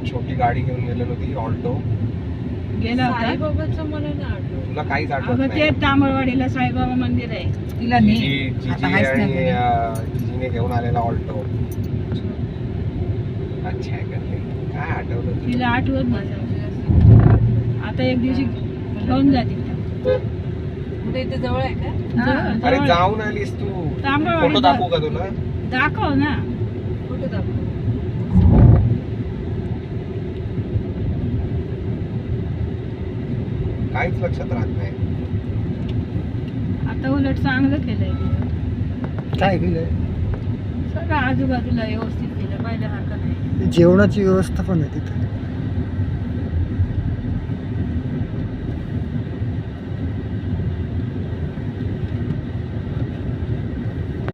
छोटी गाडी घेऊन गेलेलो ती ऑल्टो. गेला होता. साईबाबाचं मला नाही आठवत. तुला काहीच आठवत अगं नाही. ते तांबळवाडीला साईबाबा मंदिर आहे. तिला जीजी आता हायच आणि नाही जीजीने घेऊन आलेला ऑल्टो. अच्छा आहे का ते? काय आठवलं तुला? तिला आठवत नाही. आता एक दिवशी घेऊन जाते. कुठे इथे जवळ आहे का? अरे जाऊन आलीस तू. तांबळवाडी फोटो दाखवू का तुला? दाखव ना. कुठे दाखव? काहीच लक्षात राहत नाही. आता उलट चांगलं केलंय. काय केलंय सगळं आजूबाजूला व्यवस्थित केलं. पहिल्यासारखं नाही. जेवणाची व्यवस्था पण आहे तिथे.